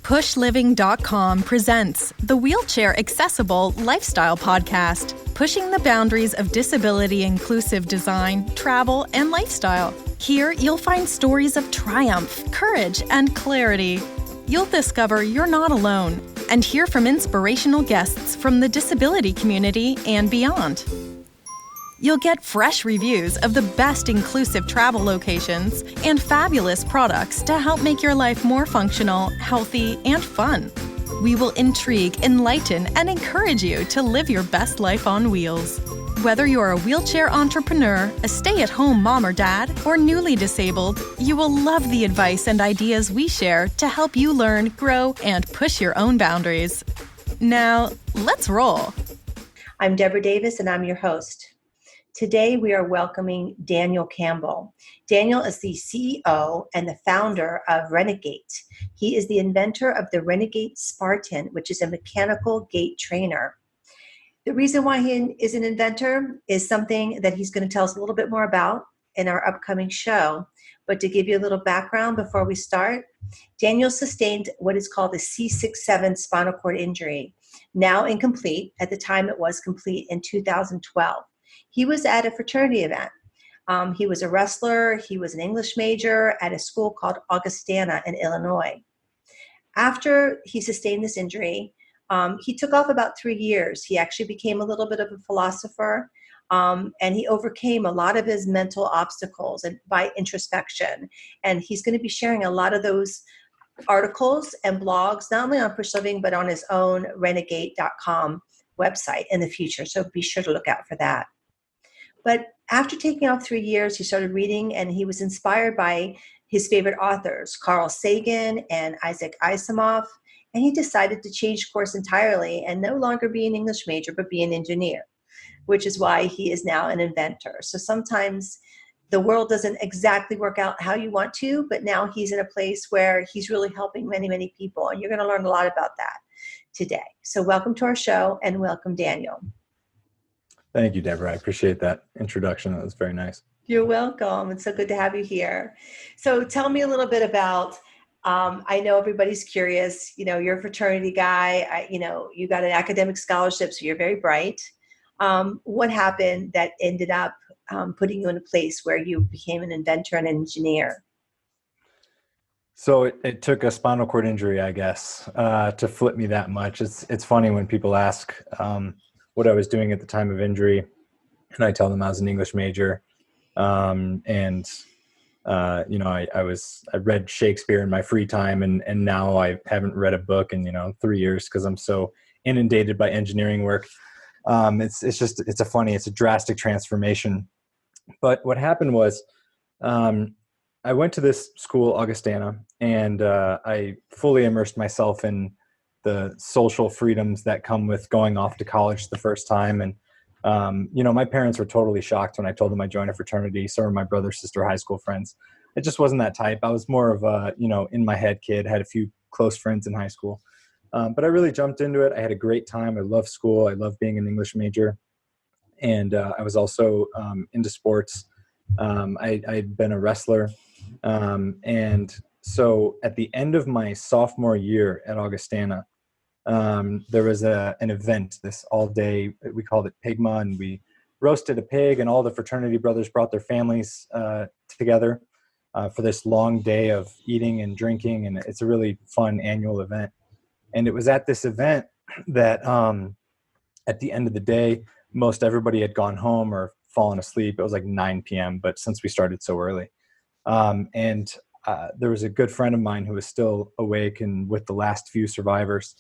PUSHLiving.com presents the Wheelchair Accessible Lifestyle Podcast, pushing the boundaries of disability-inclusive design, travel, and lifestyle. Here, you'll find stories of triumph, courage, and clarity. You'll discover you're not alone and hear from inspirational guests from the disability community and beyond. You'll get fresh reviews of the best inclusive travel locations and fabulous products to help make your life more functional, healthy, and fun. We will intrigue, enlighten, and encourage you to live your best life on wheels. Whether you're a wheelchair entrepreneur, a stay-at-home mom or dad, or newly disabled, you will love the advice and ideas we share to help you learn, grow, and push your own boundaries. Now, let's roll. I'm Deborah Davis, and I'm your host. Today, we are welcoming Daniel Campbell. Daniel is the CEO and the founder of ReneGait. He is the inventor of the ReneGait Spartan, which is a mechanical gait trainer. The reason why he is an inventor is something that he's going to tell us a little bit more about in our upcoming show. But to give you a little background before we start, Daniel sustained what is called a C6-7 spinal cord injury, now incomplete. At the time, it was complete in 2012. He was at a fraternity event. He was a wrestler. He was an English major at a school called Augustana in Illinois. After he sustained this injury, he took off about 3 years. He actually became a little bit of a philosopher, and he overcame a lot of his mental obstacles and by introspection. And he's going to be sharing a lot of those articles and blogs, not only on PUSHLiving, but on his own ReneGait.com website in the future. So be sure to look out for that. But after taking off 3 years, he started reading, and he was inspired by his favorite authors, Carl Sagan and Isaac Asimov, and he decided to change course entirely and no longer be an English major, but be an engineer, which is why he is now an inventor. So sometimes the world doesn't exactly work out how you want to, but now he's in a place where he's really helping many, many people, and you're going to learn a lot about that today. So welcome to our show, and welcome, Daniel. Thank you, Deborah. I appreciate that introduction. That was very nice. You're welcome. It's so good to have you here. So tell me a little bit about, I know everybody's curious, you're a fraternity guy, you got an academic scholarship, so you're very bright. What happened that ended up putting you in a place where you became an inventor and an engineer? So it took a spinal cord injury, I guess, to flip me that much. It's funny when people ask what I was doing at the time of injury, and I tell them I was an English major. I read Shakespeare in my free time, and now I haven't read a book in 3 years because I'm so inundated by engineering work. It's a drastic transformation. But what happened was, I went to this school, Augustana, and I fully immersed myself in the social freedoms that come with going off to college the first time. And, my parents were totally shocked when I told them I joined a fraternity. So were my brother, sister, high school friends. It just wasn't that type. I was more of a, in my head kid, had a few close friends in high school. But I really jumped into it. I had a great time. I love school. I love being an English major. And I was also into sports. I'd been a wrestler. And so at the end of my sophomore year at Augustana, there was an event, this all day, we called it Pigma, and we roasted a pig, and all the fraternity brothers brought their families together for this long day of eating and drinking. And it's a really fun annual event. And it was at this event that at the end of the day, most everybody had gone home or fallen asleep. It was like 9 p.m., but since we started so early. There was a good friend of mine who was still awake and with the last few survivors,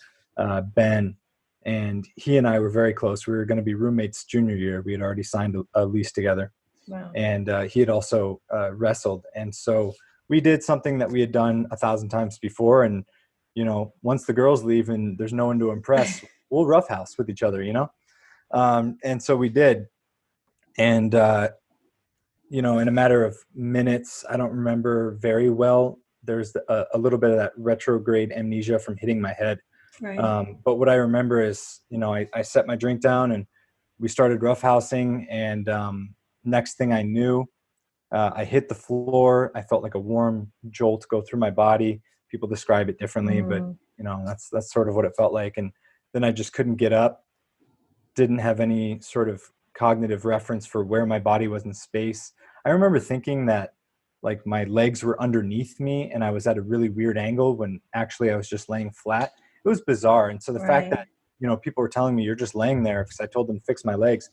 Ben, and he and I were very close. We were going to be roommates junior year. We had already signed a lease together. Wow. And he had also wrestled. And so we did something that we had done 1,000 times before. And, once the girls leave and there's no one to impress, we'll roughhouse with each other, and so we did. And, in a matter of minutes, I don't remember very well. There's a little bit of that retrograde amnesia from hitting my head. Right. But what I remember is, I set my drink down and we started roughhousing. And next thing I knew, I hit the floor. I felt like a warm jolt go through my body. People describe it differently, but that's sort of what it felt like. And then I just couldn't get up, didn't have any sort of cognitive reference for where my body was in space. I remember thinking that like my legs were underneath me and I was at a really weird angle when actually I was just laying flat. It was bizarre. And so the fact that, people were telling me you're just laying there because I told them to fix my legs.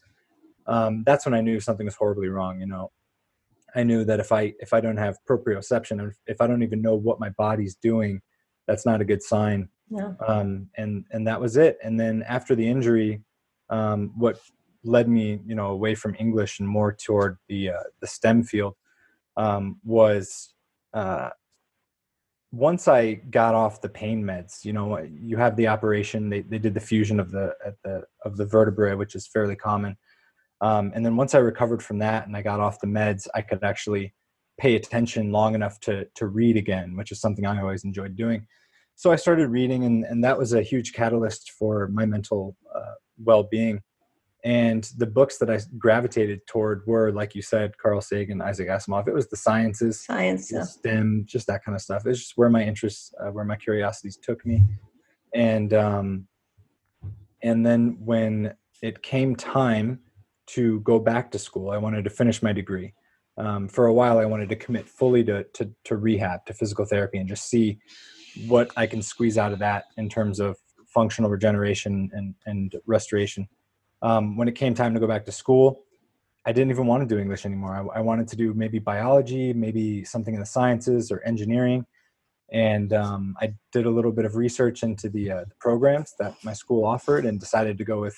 That's when I knew something was horribly wrong. I knew that if I don't have proprioception, if I don't even know what my body's doing, that's not a good sign. Yeah. And that was it. And then after the injury, what led me, away from English and more toward the STEM field, was once I got off the pain meds. You have the operation. They did the fusion of the vertebrae, which is fairly common. And then once I recovered from that and I got off the meds, I could actually pay attention long enough to read again, which is something I always enjoyed doing. So I started reading, and that was a huge catalyst for my mental well-being. And the books that I gravitated toward were, like you said, Carl Sagan, Isaac Asimov. It was the sciences, STEM, just that kind of stuff. It's just where my interests, where my curiosities took me. And then when it came time to go back to school, I wanted to finish my degree. For a while, I wanted to commit fully to rehab, to physical therapy, and just see what I can squeeze out of that in terms of functional regeneration and restoration. When it came time to go back to school, I didn't even want to do English anymore. I wanted to do maybe biology, maybe something in the sciences or engineering. And I did a little bit of research into the programs that my school offered and decided to go with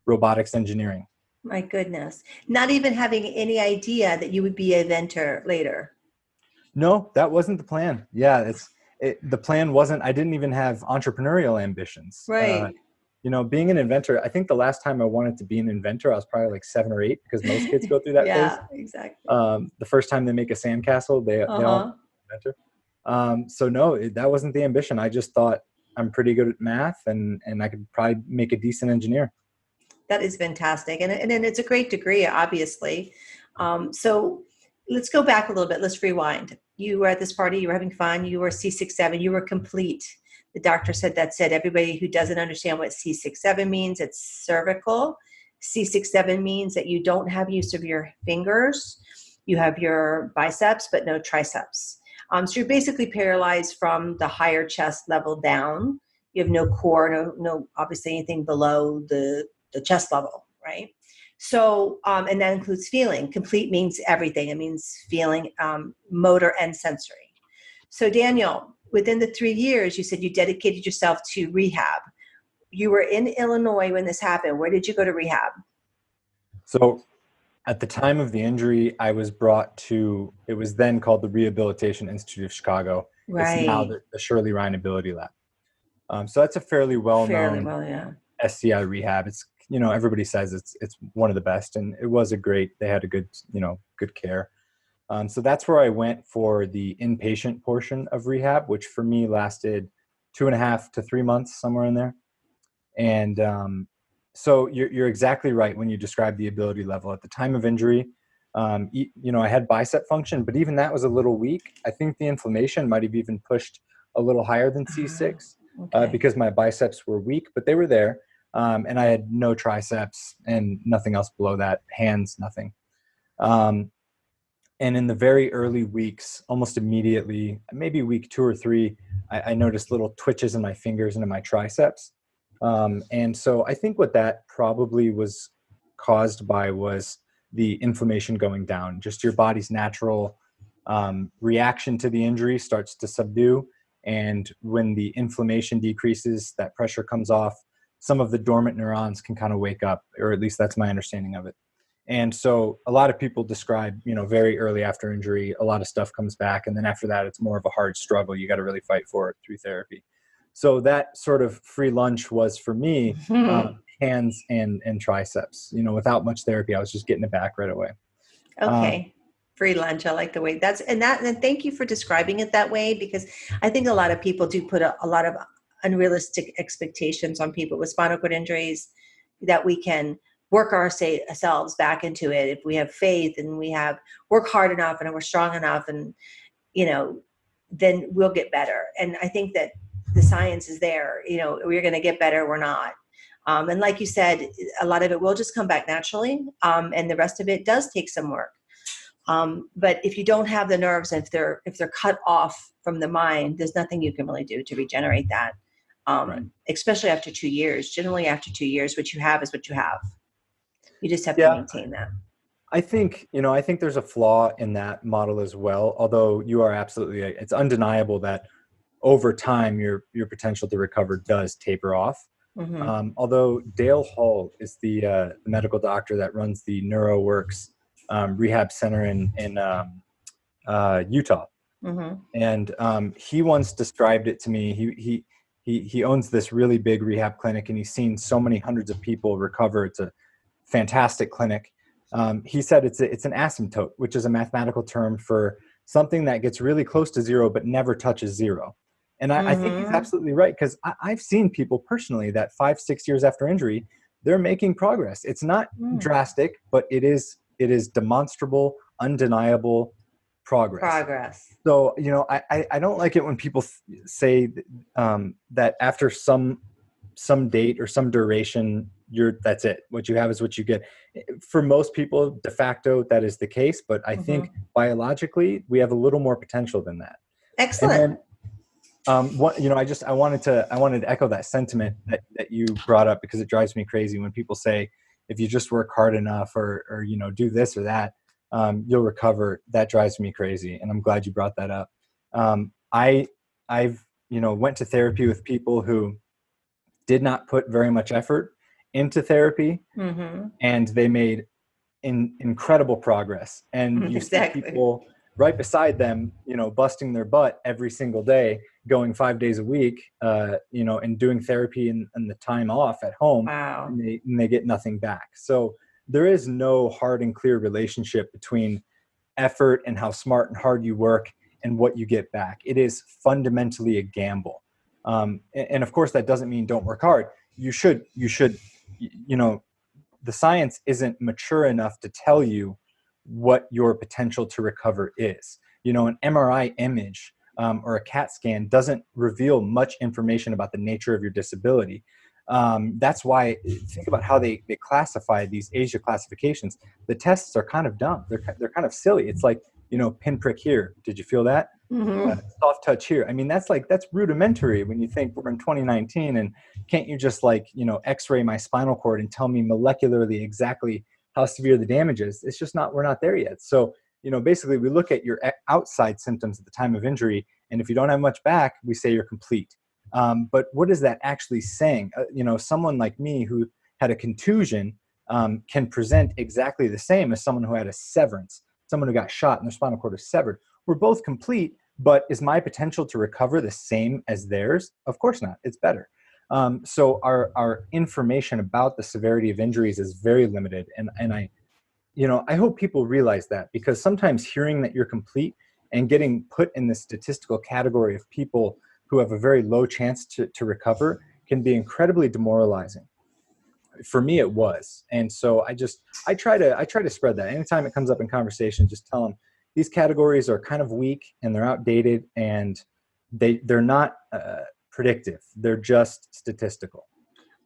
robotics engineering. My goodness. Not even having any idea that you would be an inventor later. No, that wasn't the plan. Yeah, the plan wasn't, I didn't even have entrepreneurial ambitions. Right. Being an inventor, I think the last time I wanted to be an inventor, I was probably like 7 or 8, because most kids go through that phase. Yeah, exactly. The first time they make a sandcastle, they all inventor. So no, that wasn't the ambition. I just thought I'm pretty good at math and I could probably make a decent engineer. That is fantastic. And it's a great degree, obviously. So let's go back a little bit. Let's rewind. You were at this party, you were having fun, you were C6-7, you were complete. The doctor said everybody who doesn't understand what C6-7 means, it's cervical. C6-7 means that you don't have use of your fingers. You have your biceps, but no triceps. So you're basically paralyzed from the higher chest level down. You have no core, no obviously anything below the chest level, right? So, and that includes feeling. Complete means everything. It means feeling, motor and sensory. So Daniel, within the 3 years, you said you dedicated yourself to rehab. You were in Illinois when this happened. Where did you go to rehab? So at the time of the injury, I was brought to, it was then called the Rehabilitation Institute of Chicago. Right. It's now the Shirley Ryan Ability Lab. So that's a fairly well-known SCI rehab. It's, everybody says it's one of the best, and it was they had a good, good care. So that's where I went for the inpatient portion of rehab, which for me lasted 2.5 to 3 months, somewhere in there. And so you're exactly right when you describe the ability level. At the time of injury, I had bicep function, but even that was a little weak. I think the inflammation might have even pushed a little higher than C6 because my biceps were weak, but they were there. And I had no triceps and nothing else below that, hands, nothing. And in the very early weeks, almost immediately, maybe week 2 or 3, I noticed little twitches in my fingers and in my triceps. And so I think what that probably was caused by was the inflammation going down. Just your body's natural reaction to the injury starts to subdue. And when the inflammation decreases, that pressure comes off, some of the dormant neurons can kind of wake up, or at least that's my understanding of it. And so a lot of people describe, very early after injury, a lot of stuff comes back. And then after that, it's more of a hard struggle. You got to really fight for it through therapy. So that sort of free lunch was for me, hands and triceps. Without much therapy, I was just getting it back right away. Okay. Free lunch. I like the way and thank you for describing it that way, because I think a lot of people do put a lot of unrealistic expectations on people with spinal cord injuries, that we can work ourselves back into it if we have faith and we work hard enough and we're strong enough. And, then we'll get better. And I think that the science is there. We're going to get better. We're not. And like you said, a lot of it will just come back naturally. And the rest of it does take some work. But if you don't have the nerves, if they're cut off from the mind, there's nothing you can really do to regenerate that. Right. Especially after 2 years. Generally after 2 years, what you have is what you have. You just have to maintain that. I think there's a flaw in that model as well. Although you are absolutely right. It's undeniable that over time, your potential to recover does taper off. Mm-hmm. Although Dale Hall is the medical doctor that runs the NeuroWorks rehab center in Utah. Mm-hmm. And he once described it to me. He owns this really big rehab clinic, and he's seen so many hundreds of people recover. It's a fantastic clinic. He said it's an asymptote, which is a mathematical term for something that gets really close to zero but never touches zero. And I think he's absolutely right, because I've seen people personally that 5-6 years after injury, they're making progress. It's not drastic, but it is demonstrable, undeniable progress. So, I don't like it when people say that after some date or some duration, that's it. What you have is what you get. For most people, de facto, that is the case. But I think biologically, we have a little more potential than that. Excellent. And then, I wanted to echo that sentiment that you brought up, because it drives me crazy when people say, if you just work hard enough or do this or that, you'll recover. That drives me crazy. And I'm glad you brought that up. I've went to therapy with people who did not put very much effort into therapy, and they made incredible progress. And you see people right beside them, busting their butt every single day, going 5 days a week, and doing therapy and the time off at home. Wow. And they get nothing back. So there is no hard and clear relationship between effort and how smart and hard you work and what you get back. It is fundamentally a gamble. And of course, that doesn't mean don't work hard. You should, the science isn't mature enough to tell you what your potential to recover is. An MRI image or a CAT scan doesn't reveal much information about the nature of your disability. That's why, think about how they classify these Asia classifications. The tests are kind of dumb. They're kind of silly. It's like, pinprick here. Did you feel that? Soft touch here. I mean, that's rudimentary when you think we're in 2019, and can't you just x-ray my spinal cord and tell me molecularly exactly how severe the damage is? It's just we're not there yet. So, basically we look at your outside symptoms at the time of injury, and if you don't have much back, we say you're complete. But what is that actually saying? Someone like me who had a contusion can present exactly the same as someone who had a severance, someone who got shot and their spinal cord is severed. We're both complete, but is my potential to recover the same as theirs? Of course not. It's better. So our information about the severity of injuries is very limited. And I hope people realize that, because sometimes hearing that you're complete and getting put in the statistical category of people who have a very low chance to recover can be incredibly demoralizing. For me, it was. And so I try to spread that. Anytime it comes up in conversation, just tell them these categories are kind of weak and they're outdated, and they're not predictive. They're just statistical.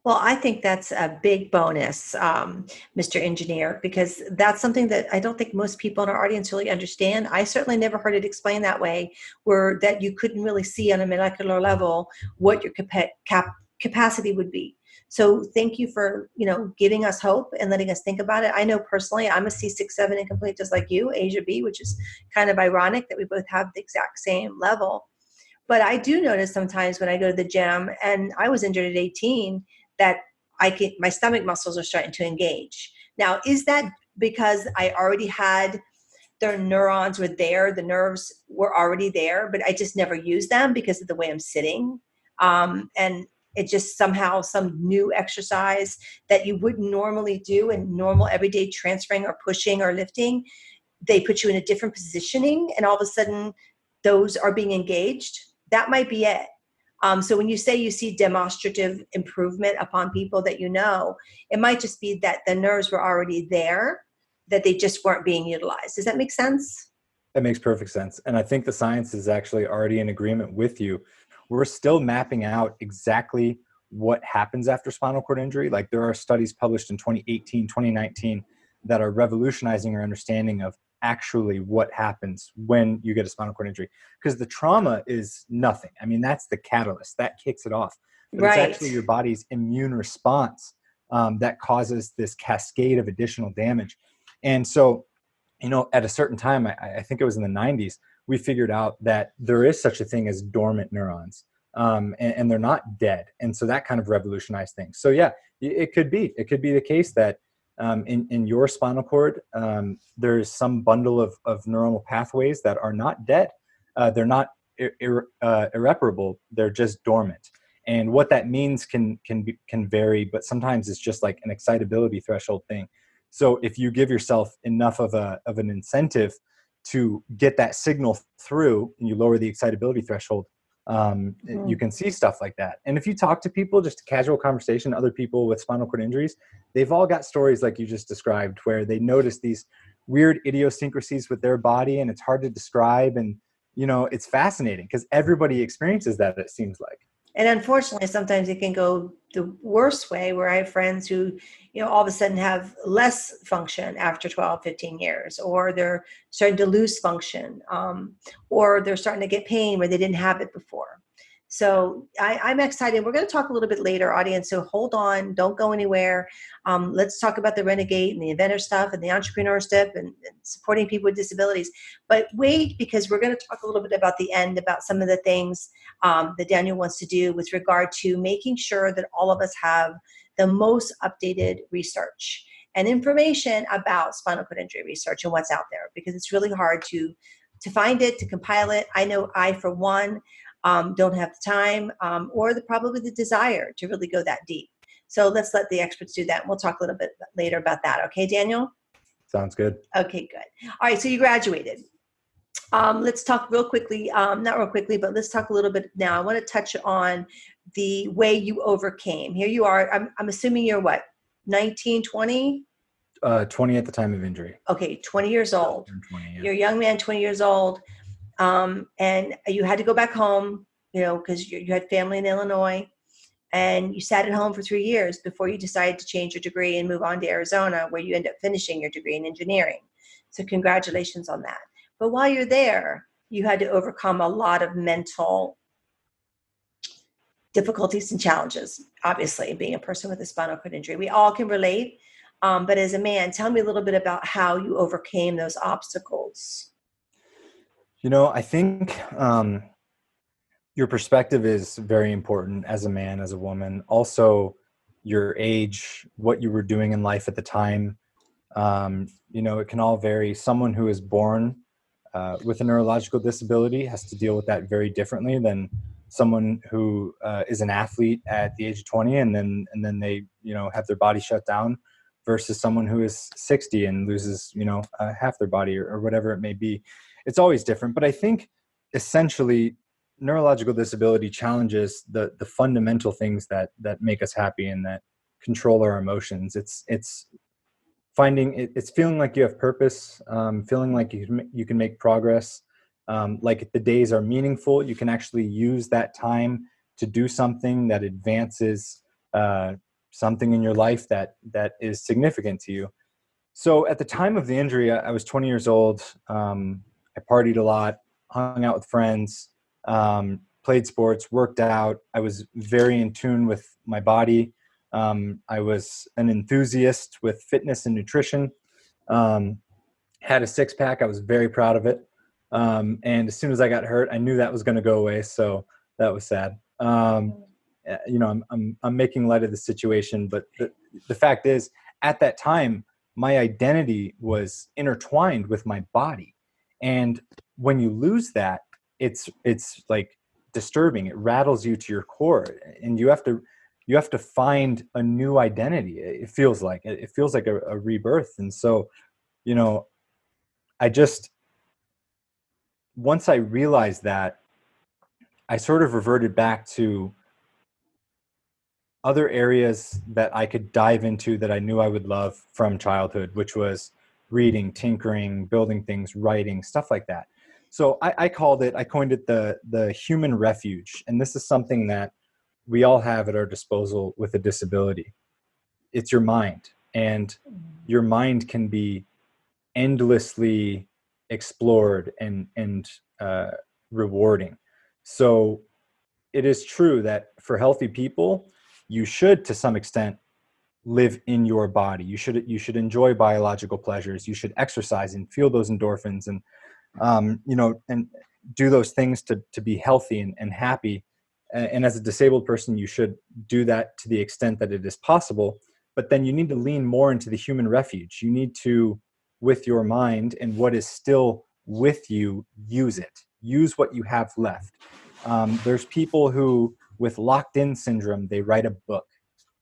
Well, I think that's a big bonus, Mr. Engineer, because that's something that I don't think most people in our audience really understand. I certainly never heard it explained that way, where that you couldn't really see on a molecular level what your capacity would be. So thank you for, giving us hope and letting us think about it. I know personally I'm a C6-7 incomplete just like you, Asia B, which is kind of ironic that we both have the exact same level. But I do notice sometimes when I go to the gym, and I was injured at 18, that my stomach muscles are starting to engage. Now, is that because I already had the neurons were there, the nerves were already there, but I just never used them because of the way I'm sitting? And it just somehow some new exercise that you wouldn't normally do in normal everyday transferring or pushing or lifting, they put you in a different positioning, and all of a sudden those are being engaged. That might be it. So when you say you see demonstrative improvement upon people that it might just be that the nerves were already there, that they just weren't being utilized. Does that make sense? That makes perfect sense. And I think the science is actually already in agreement with you. We're still mapping out exactly what happens after spinal cord injury. Like there are studies published in 2018, 2019 that are revolutionizing our understanding of actually what happens when you get a spinal cord injury. Because the trauma is nothing. I mean, that's the catalyst that kicks it off. But it's Right. actually your body's immune response that causes this cascade of additional damage. And so, at a certain time, I think it was in the 90s, we figured out that there is such a thing as dormant neurons, and they're not dead. And so that kind of revolutionized things. So yeah, it could be the case that in your spinal cord, there's some bundle of neuronal pathways that are not dead. They're not irreparable. They're just dormant. And what that means can vary, but sometimes it's just like an excitability threshold thing. So if you give yourself enough of an incentive to get that signal through, and you lower the excitability threshold, you can see stuff like that. And if you talk to people, just a casual conversation, other people with spinal cord injuries, they've all got stories like you just described, where they notice these weird idiosyncrasies with their body, and it's hard to describe. And it's fascinating because everybody experiences that, it seems like. And unfortunately, sometimes it can go the worst way, where I have friends who, all of a sudden have less function after 12, 15 years, or they're starting to lose function, or they're starting to get pain where they didn't have it before. So I'm excited. We're going to talk a little bit later, audience. So hold on, don't go anywhere. Let's talk about the ReneGait and the inventor stuff and the entrepreneur stuff and supporting people with disabilities. But wait, because we're going to talk a little bit about the end, about some of the things that Daniel wants to do with regard to making sure that all of us have the most updated research and information about spinal cord injury research and what's out there, because it's really hard to find it, to compile it. I know I, for one, don't have the time or probably the desire to really go that deep. So let's let the experts do that. And we'll talk a little bit later about that. Okay, Daniel? Sounds good. Okay, good. All right, so you graduated. Let's talk real quickly, not real quickly, but let's talk a little bit now. I want to touch on the way you overcame. Here you are. I'm assuming you're what, 19, 20? 20 at the time of injury. Okay, 20 years old. 20, yeah. You're a young man, 20 years old. And you had to go back home, because you had family in Illinois, and you sat at home for 3 years before you decided to change your degree and move on to Arizona, where you end up finishing your degree in engineering. So congratulations on that. But while you're there, you had to overcome a lot of mental difficulties and challenges, obviously, being a person with a spinal cord injury. We all can relate. But as a man, tell me a little bit about how you overcame those obstacles. I think your perspective is very important as a man, as a woman. Also, your age, what you were doing in life at the time. It can all vary. Someone who is born with a neurological disability has to deal with that very differently than someone who is an athlete at the age of 20 and then they have their body shut down, versus someone who is 60 and loses half their body or whatever it may be. It's always different. But I think essentially neurological disability challenges the fundamental things that make us happy and that control our emotions. It's feeling like you have purpose, feeling like you can make progress, like the days are meaningful. You can actually use that time to do something that advances something in your life that is significant to you. So at the time of the injury, I was 20 years old. I partied a lot, hung out with friends, played sports, worked out. I was very in tune with my body. I was an enthusiast with fitness and nutrition. Had a six-pack. I was very proud of it. And as soon as I got hurt, I knew that was going to go away. So that was sad. I'm making light of the situation, but the fact is, at that time, my identity was intertwined with my body. And when you lose that, it's like disturbing. It rattles you to your core, and you have to find a new identity. It feels like a rebirth. And so, once I realized that, I sort of reverted back to other areas that I could dive into that I knew I would love from childhood, which was reading, tinkering, building things, writing, stuff like that. So I coined it the human refuge. And this is something that we all have at our disposal with a disability. It's your mind, and your mind can be endlessly explored and rewarding. So it is true that for healthy people, you should, to some extent, live in your body. You should enjoy biological pleasures. You should exercise and feel those endorphins, and and do those things to be healthy and happy. And as a disabled person, you should do that to the extent that it is possible. But then you need to lean more into the human refuge. You need to, with your mind and what is still with you, use it. Use what you have left. There's people who, with locked-in syndrome, they write a book,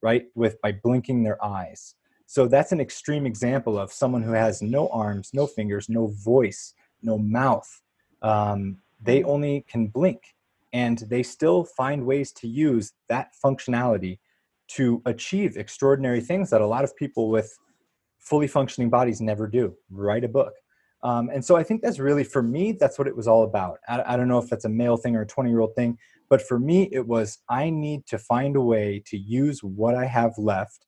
right? By blinking their eyes. So that's an extreme example of someone who has no arms, no fingers, no voice, no mouth. They only can blink, and they still find ways to use that functionality to achieve extraordinary things that a lot of people with fully functioning bodies never do. Write a book. And so I think that's really, for me, that's what it was all about. I don't know if that's a male thing or a 20-year-old thing, but for me, it was, I need to find a way to use what I have left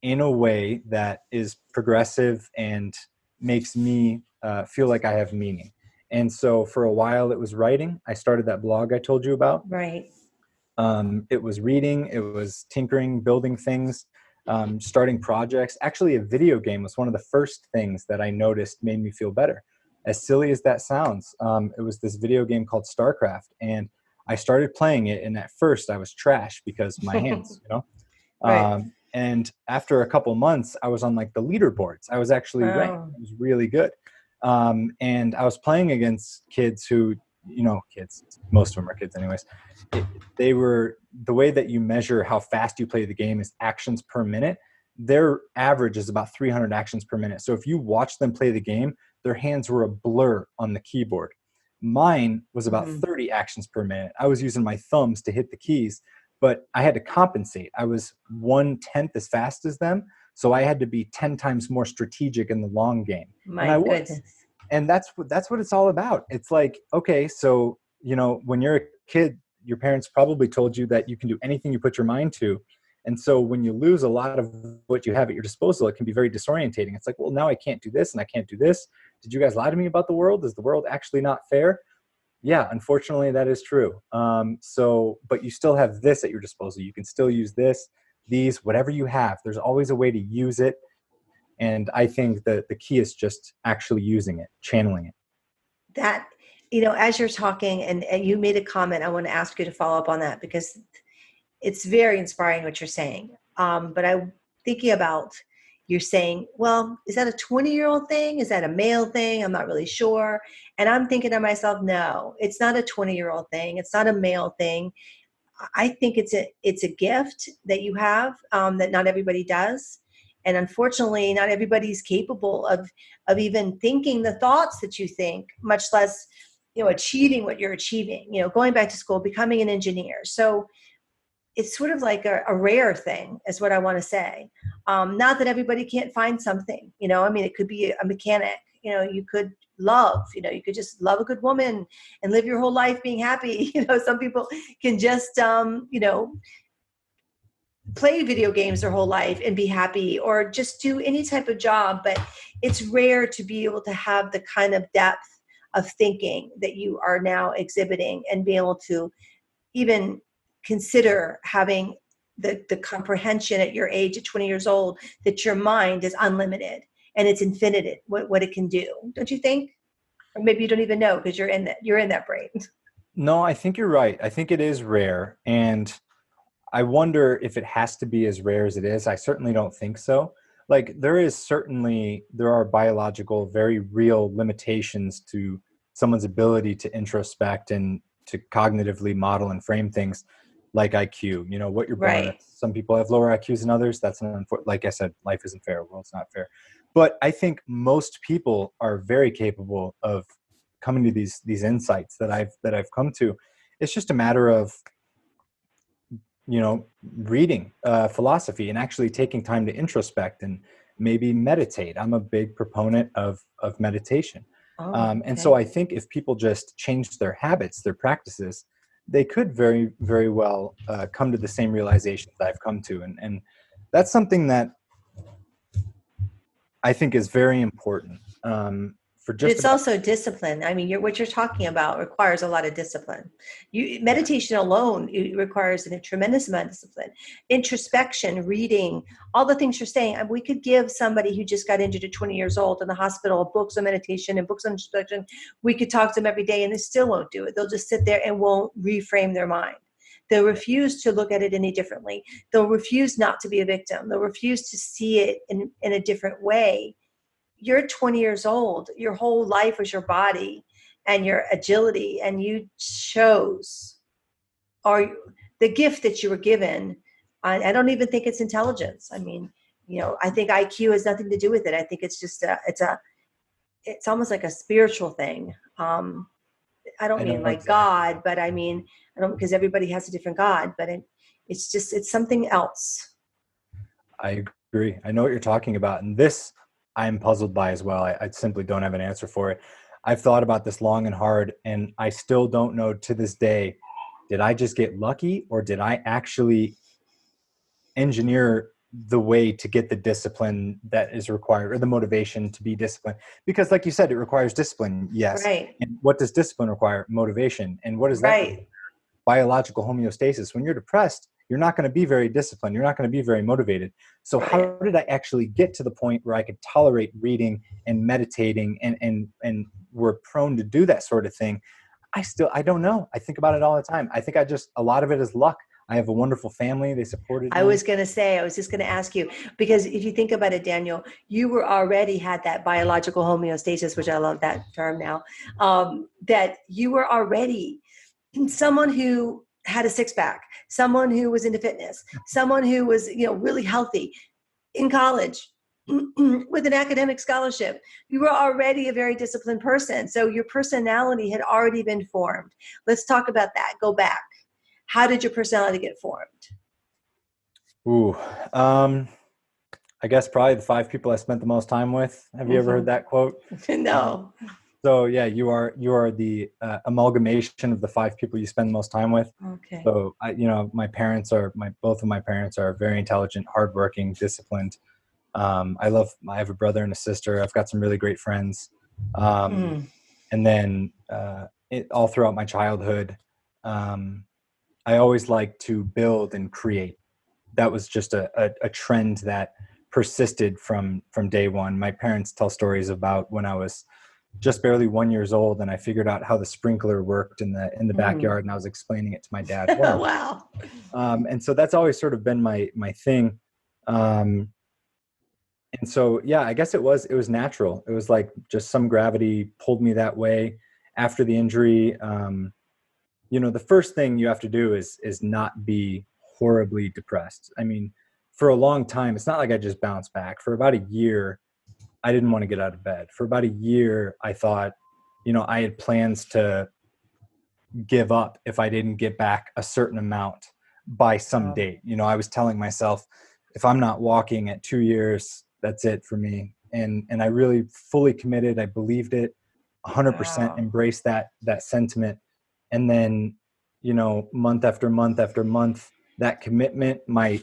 in a way that is progressive and makes me feel like I have meaning. And so for a while it was writing. I started that blog I told you about. Right. It was reading, it was tinkering, building things, starting projects. Actually, a video game was one of the first things that I noticed made me feel better. As silly as that sounds, it was this video game called StarCraft, and I started playing it, and at first I was trash because my hands, Right. And after a couple months, I was on like the leaderboards. I was actually ranked. I was really good. And I was playing against kids who, kids, most of them are kids anyways. They were, the way that you measure how fast you play the game is actions per minute. Their average is about 300 actions per minute. So if you watch them play the game, their hands were a blur on the keyboard. Mine was about 30 actions per minute. I was using my thumbs to hit the keys, but I had to compensate. I was 1/10 as fast as them. So I had to be 10 times more strategic in the long game. My goodness. And that's what it's all about. It's like, okay, so, when you're a kid, your parents probably told you that you can do anything you put your mind to. And so when you lose a lot of what you have at your disposal, it can be very disorientating. It's like, well, now I can't do this and I can't do this. Did you guys lie to me about the world? Is the world actually not fair? Yeah, unfortunately, that is true. But you still have this at your disposal. You can still use this, these, whatever you have. There's always a way to use it. And I think that the key is just actually using it, channeling it. That, as you're talking and you made a comment, I want to ask you to follow up on that because it's very inspiring what you're saying. But I'm thinking about, you're saying, well, is that a 20-year-old thing? Is that a male thing? I'm not really sure. And I'm thinking to myself, no, it's not a 20-year-old thing. It's not a male thing. I think it's a gift that you have that not everybody does. And unfortunately, not everybody's capable of even thinking the thoughts that you think, much less, achieving what you're achieving, going back to school, becoming an engineer. So it's sort of like a rare thing is what I want to say. Not that everybody can't find something, it could be a mechanic, you could love, you could just love a good woman and live your whole life being happy. Some people can just, play video games their whole life and be happy, or just do any type of job. But it's rare to be able to have the kind of depth of thinking that you are now exhibiting and be able to even consider having the comprehension at your age, at 20 years old, that your mind is unlimited and it's infinite, what it can do. Don't you think? Or maybe you don't even know because you're in that brain. No, I think you're right. I think it is rare. And I wonder if it has to be as rare as it is. I certainly don't think so. Like there are biological, very real limitations to someone's ability to introspect and to cognitively model and frame things like IQ, what you're born with. Some people have lower IQs than others. That's like I said, life isn't fair. The world's not fair. But I think most people are very capable of coming to these insights that I've come to. It's just a matter of, reading philosophy and actually taking time to introspect maybe meditate. I'm a big proponent of meditation. Oh, And okay. so I think if people just change their habits, their practices, they could very, very well come to the same realizations I've come to. And that's something that I think is very important for But just it's about. also discipline. I mean, what you're talking about requires a lot of discipline. Meditation alone, it requires a tremendous amount of discipline. Introspection, reading, all the things you're saying. We could give somebody who just got injured at 20 years old in the hospital books on meditation and books on introspection. We could talk to them every day and they still won't do it. They'll just sit there and won't reframe their mind. They'll refuse to look at it any differently. They'll refuse not to be a victim. They'll refuse to see it in a different way. You're 20 years old. Your whole life was your body and your agility, and you chose, or the gift that you were given. I don't even think it's intelligence. I mean, I think IQ has nothing to do with it. I think it's just it's almost like a spiritual thing. I don't mean like God, but I mean, I don't, because everybody has a different God, but it's something else. I agree. I know what you're talking about. And this I'm puzzled by as well. I simply don't have an answer for it. I've thought about this long and hard, and I still don't know to this day, did I just get lucky or did I actually engineer the way to get the discipline that is required, or the motivation to be disciplined? Because like you said, it requires discipline. Yes. Right. And what does discipline require? Motivation. And what is that? Right. Biological homeostasis. When you're depressed, you're not going to be very disciplined. You're not going to be very motivated. So Right. How did I actually get to the point where I could tolerate reading and meditating and were prone to do that sort of thing? I don't know. I think about it all the time. I think a lot of it is luck. I have a wonderful family. They supported me. I was just going to ask you, because if you think about it, Daniel, you were already had that biological homeostasis, which I love that term now, that you were already someone who had a six-pack, someone who was into fitness, someone who was, really healthy in college with an academic scholarship. You were already a very disciplined person. So your personality had already been formed. Let's talk about that. Go back. How did your personality get formed? Ooh, I guess probably the 5 people I spent the most time with. Have you ever heard that quote? No. So yeah, you are the amalgamation of the 5 people you spend the most time with. Okay. So both of my parents are very intelligent, hardworking, disciplined. I have a brother and a sister. I've got some really great friends. And then all throughout my childhood, I always liked to build and create. That was just a trend that persisted from day one. My parents tell stories about when I was just barely 1 year old, and I figured out how the sprinkler worked in the backyard, and I was explaining it to my dad. Wow. And so that's always sort of been my thing. And so, yeah, I guess it was natural. It was like just some gravity pulled me that way. After the injury, the first thing you have to do is not be horribly depressed. I mean, for a long time, it's not like I just bounced back. For about a year, I didn't want to get out of bed. For about a year, I thought, I had plans to give up if I didn't get back a certain amount by some date. I was telling myself, if I'm not walking at 2 years, that's it for me. And I really fully committed. I believed it 100%, embraced that sentiment. And then, month after month after month, that commitment, my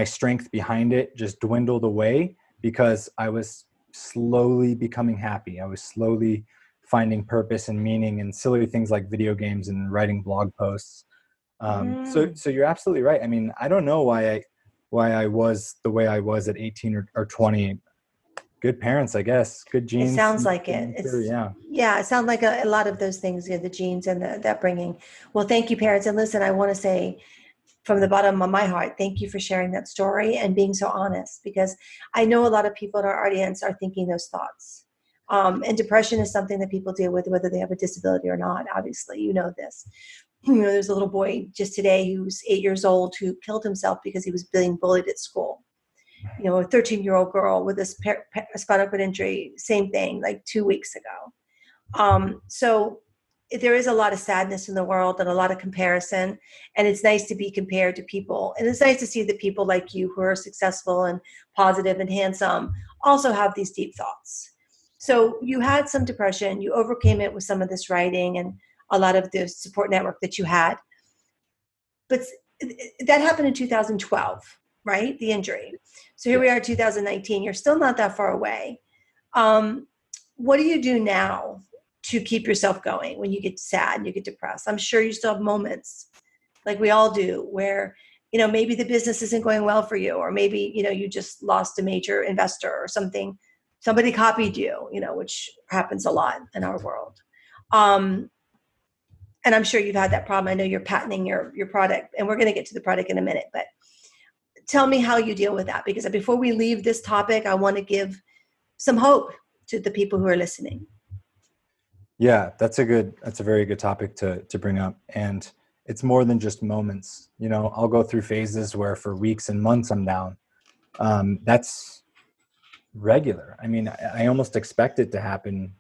strength behind it just dwindled away, because I was slowly becoming happy. I was slowly finding purpose and meaning in silly things like video games and writing blog posts. So you're absolutely right. I mean, I don't know why I was the way I was at 18 or 20. Good parents, I guess. Good genes. It sounds like it. It sounds like a lot of those things, the genes and the upbringing. Well, thank you, parents. And listen, I want to say from the bottom of my heart, thank you for sharing that story and being so honest, because I know a lot of people in our audience are thinking those thoughts. And depression is something that people deal with, whether they have a disability or not. Obviously, this. There's a little boy just today who's 8 years old who killed himself because he was being bullied at school. A 13-year-old girl with a spinal cord injury, same thing, like 2 weeks ago. So there is a lot of sadness in the world and a lot of comparison, and it's nice to be compared to people. And it's nice to see that people like you who are successful and positive and handsome also have these deep thoughts. So you had some depression, you overcame it with some of this writing and a lot of the support network that you had. But that happened in 2012, right? The injury. So here we are in 2019. You're still not that far away. What do you do now to keep yourself going when you get sad and you get depressed? I'm sure you still have moments like we all do where, maybe the business isn't going well for you, or maybe, you just lost a major investor or something. Somebody copied you, which happens a lot in our world. And I'm sure you've had that problem. I know you're patenting your product, and we're going to get to the product in a minute, but tell me how you deal with that, because before we leave this topic, I want to give some hope to the people who are listening. Yeah, that's a very good topic to bring up. And it's more than just moments. I'll go through phases where for weeks and months I'm down. That's regular. I mean, I almost expect it to happen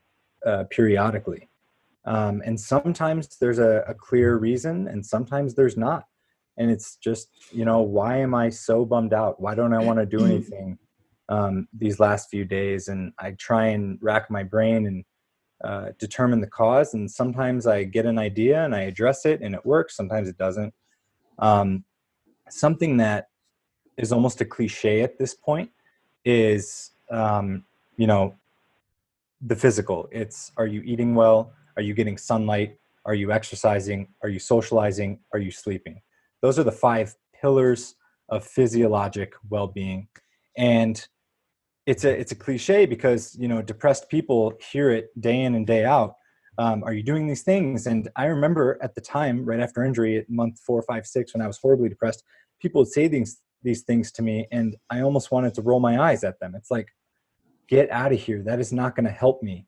periodically. And sometimes there's a clear reason, and sometimes there's not. And it's just, why am I so bummed out? Why don't I want to do anything these last few days? And I try and rack my brain and determine the cause. And sometimes I get an idea and I address it and it works. Sometimes it doesn't. Something that is almost a cliche at this point is, the physical. It's, are you eating well? Are you getting sunlight? Are you exercising? Are you socializing? Are you sleeping? Those are the 5 pillars of physiologic well-being. And it's a cliche because, depressed people hear it day in and day out. Are you doing these things? And I remember at the time, right after injury at month 4, 5, 6, when I was horribly depressed, people would say these things to me, and I almost wanted to roll my eyes at them. It's like, get out of here. That is not going to help me.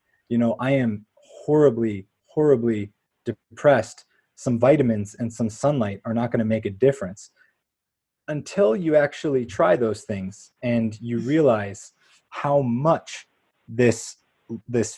I am horribly, horribly depressed. Some vitamins and some sunlight are not going to make a difference. Until you actually try those things and you realize how much this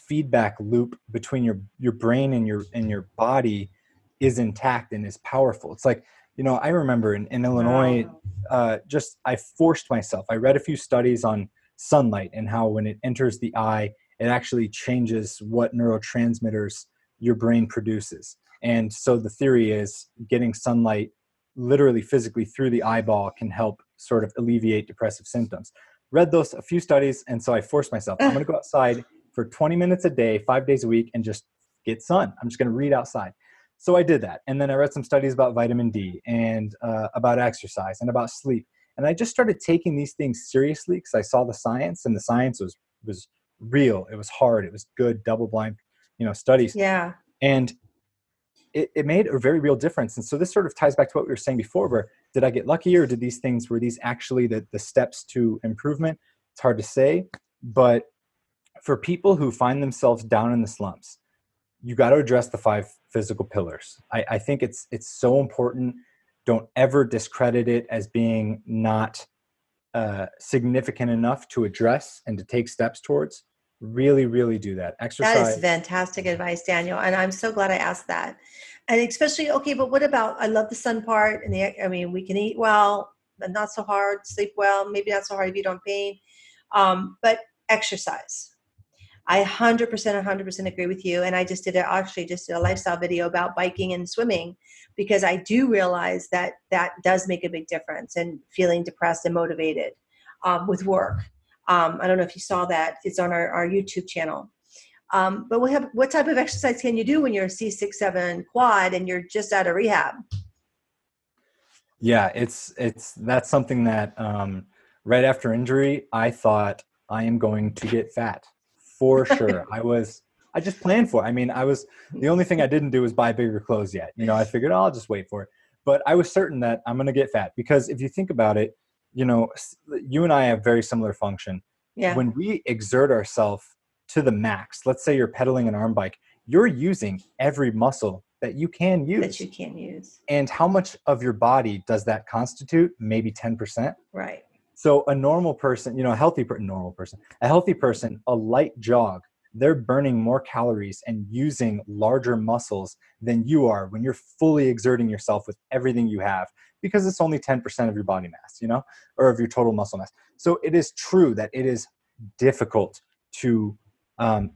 feedback loop between your brain and your body is intact and is powerful. It's like, I remember in Illinois, I forced myself. I read a few studies on sunlight and how when it enters the eye, it actually changes what neurotransmitters your brain produces. And so the theory is getting sunlight literally physically through the eyeball can help sort of alleviate depressive symptoms. Read those, a few studies. And so I forced myself, I'm going to go outside for 20 minutes a day, 5 days a week, and just get sun. I'm just going to read outside. So I did that. And then I read some studies about vitamin D and about exercise and about sleep. And I just started taking these things seriously because I saw the science, and the science was real. It was hard. It was good, double-blind, studies. Yeah. And it made a very real difference. And so this sort of ties back to what we were saying before, where did I get lucky, or were these actually the steps to improvement? It's hard to say. But for people who find themselves down in the slumps, you got to address the 5 physical pillars. I think it's so important. Don't ever discredit it as being not significant enough to address and to take steps towards. Really, really do that. Exercise. That is fantastic advice, Daniel. And I'm so glad I asked that. And especially, okay, but what about, I love the sun part. And we can eat well, but not so hard, sleep well, maybe not so hard if you don't pain. But exercise. I 100% agree with you. And I just did a lifestyle video about biking and swimming, because I do realize that does make a big difference in feeling depressed and motivated with work. I don't know if you saw that. It's on our YouTube channel. But what type of exercise can you do when you're a C6-7 quad and you're just out of rehab? Yeah, that's something that right after injury, I thought I am going to get fat for sure. I just planned for it. The only thing I didn't do was buy bigger clothes yet. I figured, I'll just wait for it. But I was certain that I'm going to get fat, because if you think about it, you and I have very similar function. Yeah. When we exert ourselves to the max, let's say you're pedaling an arm bike, you're using every muscle that you can use. That you can use. And how much of your body does that constitute? Maybe 10%. Right. So a normal person, a healthy person, a light jog they're burning more calories and using larger muscles than you are when you're fully exerting yourself with everything you have, because it's only 10% of your body mass, or of your total muscle mass. So it is true that it is difficult to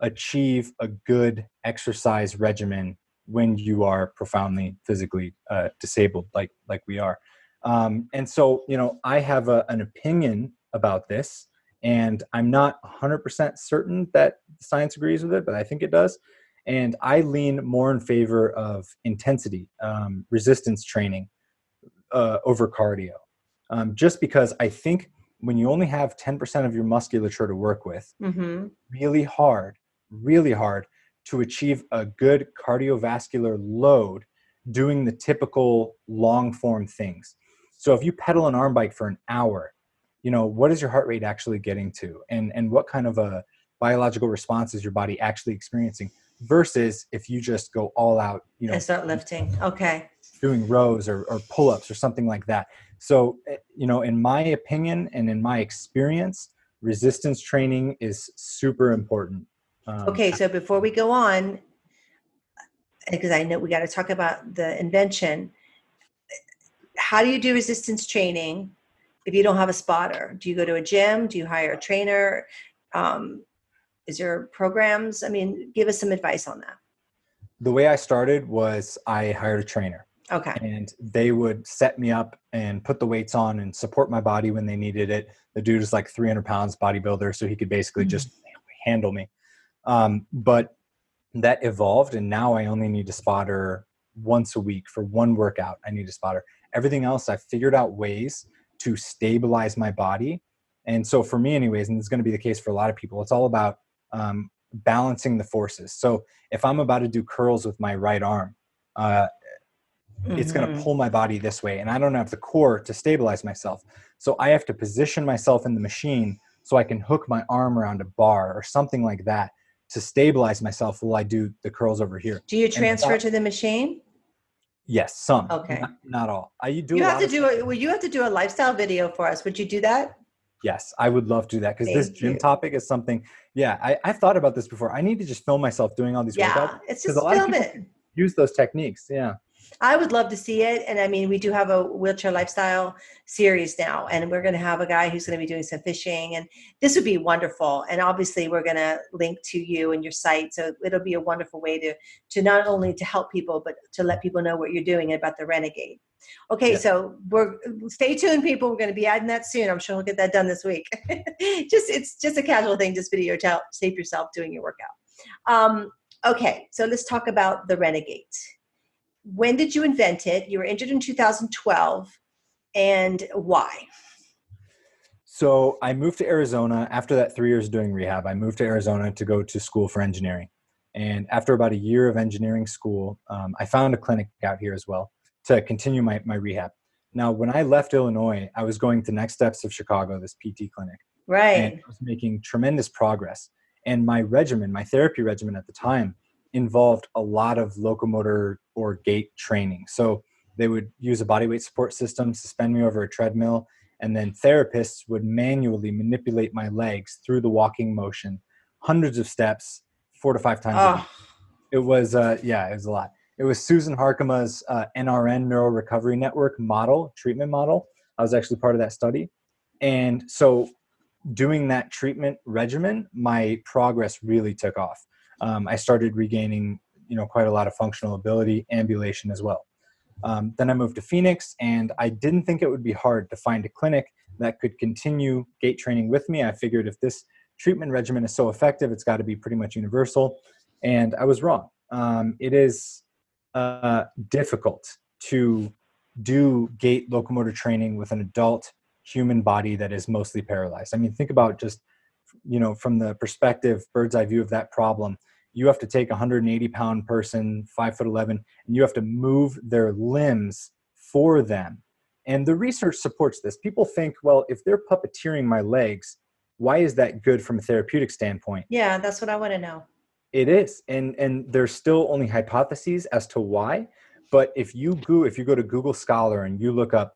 achieve a good exercise regimen when you are profoundly physically disabled, like we are. And so, I have an opinion about this, and I'm not 100% certain that science agrees with it, but I think it does. And I lean more in favor of intensity, resistance training over cardio, just because I think when you only have 10% of your musculature to work with, really hard to achieve a good cardiovascular load doing the typical long form things. So if you pedal an arm bike for an hour, what is your heart rate actually getting to? And what kind of a biological response is your body actually experiencing versus if you just go all out, and start lifting. Okay. Doing rows or pull-ups or something like that. So, in my opinion and in my experience, resistance training is super important. Okay. So before we go on, because I know we got to talk about the invention, how do you do resistance training if you don't have a spotter? Do you go to a gym? Do you hire a trainer? Is there programs? I mean, give us some advice on that. The way I started was I hired a trainer. Okay. And they would set me up and put the weights on and support my body when they needed it. The dude is like 300 pounds bodybuilder, so he could basically just handle me. But that evolved, and now I only need a spotter once a week for one workout. I need a spotter. Everything else, I figured out ways to stabilize my body. And so for me anyways, and it's going to be the case for a lot of people, it's all about balancing the forces. So if I'm about to do curls with my right arm, it's going to pull my body this way, and I don't have the core to stabilize myself. So I have to position myself in the machine so I can hook my arm around a bar or something like that to stabilize myself while I do the curls over here. Do you transfer to the machine? Yes, some. Okay. Not all. You have to do a lifestyle video for us. Would you do that? Yes, I would love to do that, because this gym topic is something, I've thought about this before. I need to just film myself doing all these workouts. It's just film it. Use those techniques. Yeah. I would love to see it. And I mean, we do have a wheelchair lifestyle series now, and we're going to have a guy who's going to be doing some fishing, and this would be wonderful. And obviously we're going to link to you and your site. So it'll be a wonderful way to not only to help people, but to let people know what you're doing about the ReneGait. Okay. So stay tuned, people. We're going to be adding that soon. I'm sure we'll get that done this week. It's just a casual thing, just video to help save yourself doing your workout. Okay. So let's talk about the ReneGait. When did you invent it? You were injured in 2012, and why? So I moved to Arizona after that 3 years doing rehab. I moved to Arizona to go to school for engineering. And after about a year of engineering school, I found a clinic out here as well to continue my rehab. Now, when I left Illinois, I was going to Next Steps of Chicago, this PT clinic. Right. And I was making tremendous progress. And my therapy regimen at the time, involved a lot of locomotor or gait training. So they would use a bodyweight support system, suspend me over a treadmill, and then therapists would manually manipulate my legs through the walking motion, hundreds of steps, 4 to 5 times a week. It was, it was a lot. It was Susan Harkema's NRN, Neuro Recovery Network treatment model. I was actually part of that study. And so doing that treatment regimen, my progress really took off. I started regaining, quite a lot of functional ability, ambulation as well. Then I moved to Phoenix, and I didn't think it would be hard to find a clinic that could continue gait training with me. I figured if this treatment regimen is so effective, it's got to be pretty much universal. And I was wrong. It is difficult to do gait locomotor training with an adult human body that is mostly paralyzed. I mean, think about just, from the perspective, bird's eye view of that problem. You have to take a 180-pound person, 5'11", and you have to move their limbs for them. And the research supports this. People think, well, if they're puppeteering my legs, why is that good from a therapeutic standpoint? Yeah, that's what I want to know. It is. And there's still only hypotheses as to why. But if you go to Google Scholar and you look up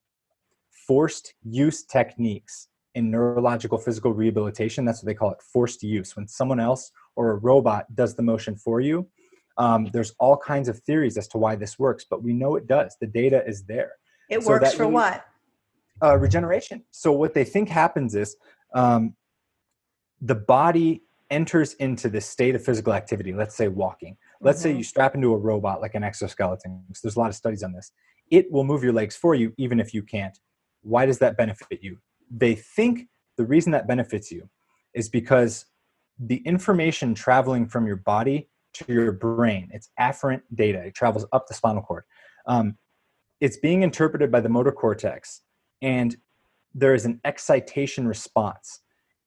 forced use techniques in neurological physical rehabilitation, that's what they call it, forced use. When someone else or a robot does the motion for you. There's all kinds of theories as to why this works, but we know it does. The data is there. It works for what? Regeneration. So what they think happens is the body enters into this state of physical activity, let's say walking. Let's say you strap into a robot like an exoskeleton. So there's a lot of studies on this. It will move your legs for you even if you can't. Why does that benefit you? They think the reason that benefits you is because the information traveling from your body to your brain, it's afferent data. It travels up the spinal cord. It's being interpreted by the motor cortex, and there is an excitation response.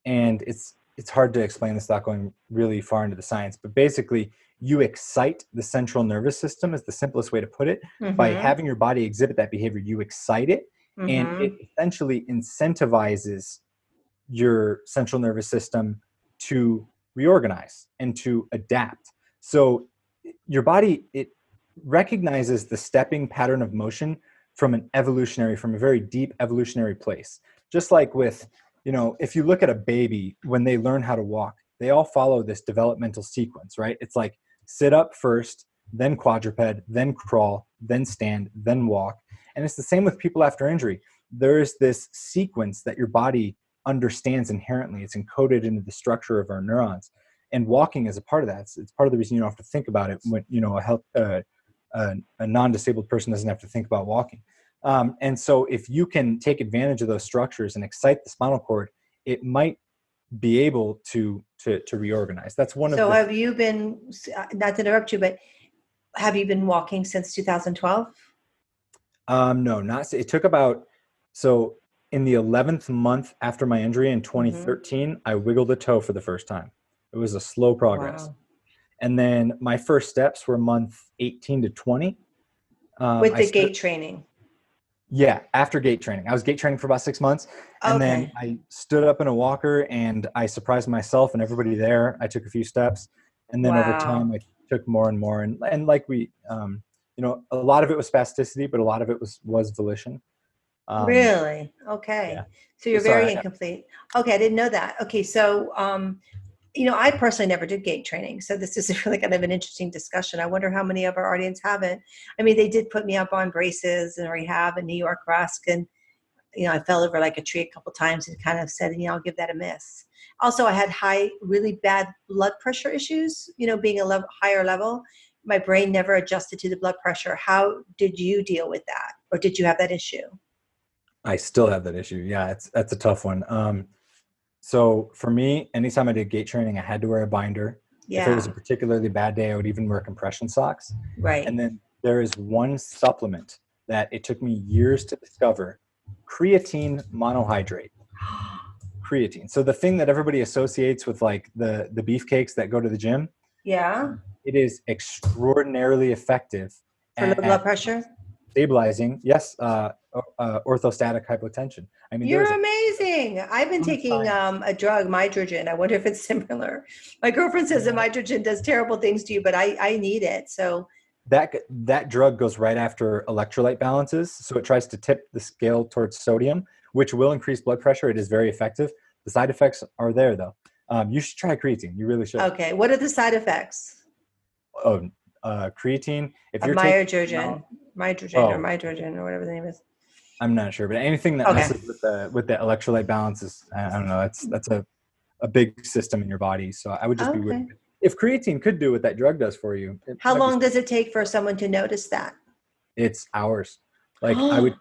And it's hard to explain this without going really far into the science, but basically you excite the central nervous system is the simplest way to put it. By having your body exhibit that behavior, you excite it, and it essentially incentivizes your central nervous system to reorganize and to adapt. So your body, it recognizes the stepping pattern of motion from a very deep evolutionary place. Just like with, if you look at a baby, when they learn how to walk, they all follow this developmental sequence, right? It's like sit up first, then quadruped, then crawl, then stand, then walk. And it's the same with people after injury. There is this sequence that your body understands inherently. It's encoded into the structure of our neurons. And walking is a part of that. It's part of the reason you don't have to think about it when, a non-disabled person doesn't have to think about walking. And so if you can take advantage of those structures and excite the spinal cord, it might be able to reorganize. That's one of the... So have you been, not to interrupt you, but have you been walking since 2012? No, it took about, so in the 11th month after my injury in 2013, I wiggled a toe for the first time. It was a slow progress. Wow. And then my first steps were month 18 to 20. With the gait training? Yeah, after gait training. I was gait training for about 6 months. And then I stood up in a walker and I surprised myself and everybody there. I took a few steps. And then over time, I took more and more. And like a lot of it was spasticity, but a lot of it was volition. Really? Okay. Yeah. So you're very incomplete. Okay, I didn't know that. Okay, so I personally never did gait training. So this is really kind of an interesting discussion. I wonder how many of our audience haven't. I mean, they did put me up on braces and rehab in New York Rusk. And, I fell over like a tree a couple of times and kind of said, I'll give that a miss. Also, I had really bad blood pressure issues, being a higher level. My brain never adjusted to the blood pressure. How did you deal with that? Or did you have that issue? I still have that issue. Yeah, that's a tough one. So for me, anytime I did gait training, I had to wear a binder. Yeah. If it was a particularly bad day, I would even wear compression socks. Right. And then there is one supplement that it took me years to discover: creatine monohydrate. Creatine. So the thing that everybody associates with like the beefcakes that go to the gym. Yeah. It is extraordinarily effective for low blood pressure. Stabilizing, yes, orthostatic hypotension. I mean, you're amazing. I've been taking a drug, Midrogen. I wonder if it's similar. My girlfriend says that Midrogen does terrible things to you, but I need it. So that drug goes right after electrolyte balances. So it tries to tip the scale towards sodium, which will increase blood pressure. It is very effective. The side effects are there, though. You should try creatine. You really should. Okay. What are the side effects? Creatine. If you're Midrogen or whatever the name is. I'm not sure, but anything that messes with the electrolyte balances, I don't know. That's a big system in your body. So I would just be worried. If creatine could do what that drug does for you. How long does it take for someone to notice that? It's hours. Like I would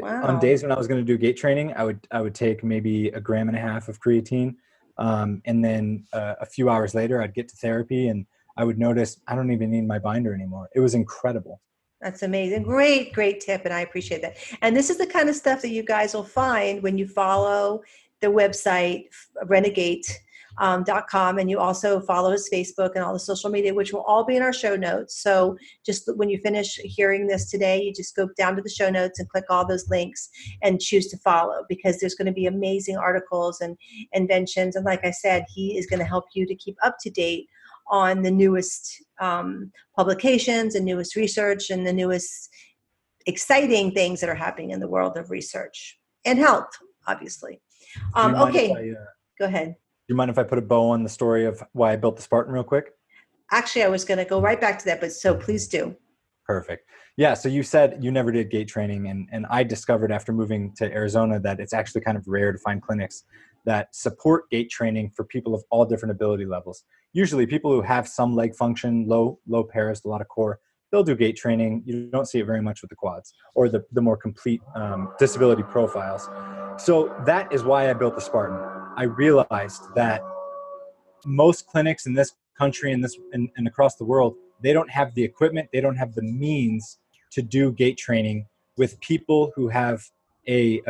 on days when I was going to do gait training, I would take maybe 1.5 grams of creatine, and then a few hours later, I'd get to therapy and I would notice I don't even need my binder anymore. It was incredible. That's amazing. Great tip. And I appreciate that. And this is the kind of stuff that you guys will find when you follow the website, ReneGait.com. And you also follow his Facebook and all the social media, which will all be in our show notes. So just when you finish hearing this today, you just go down to the show notes and click all those links and choose to follow, because there's going to be amazing articles and inventions. And like I said, he is going to help you to keep up to date on the newest publications and newest research and the newest exciting things that are happening in the world of research and health, obviously. Okay, go ahead. you mind if I put a bow on the story of why I built the Spartan real quick? Actually, I was going to go right back to that, but so please do. Perfect. Yeah. So you said you never did gait training, and I discovered after moving to Arizona that it's actually kind of rare to find clinics that support gait training for people of all different ability levels. Usually people who have some leg function, low paras, a lot of core, they'll do gait training. You don't see it very much with the quads or the more complete disability profiles. So that is why I built the Spartan. I realized that most clinics in this country and across the world, they don't have the equipment, they don't have the means to do gait training with people who have a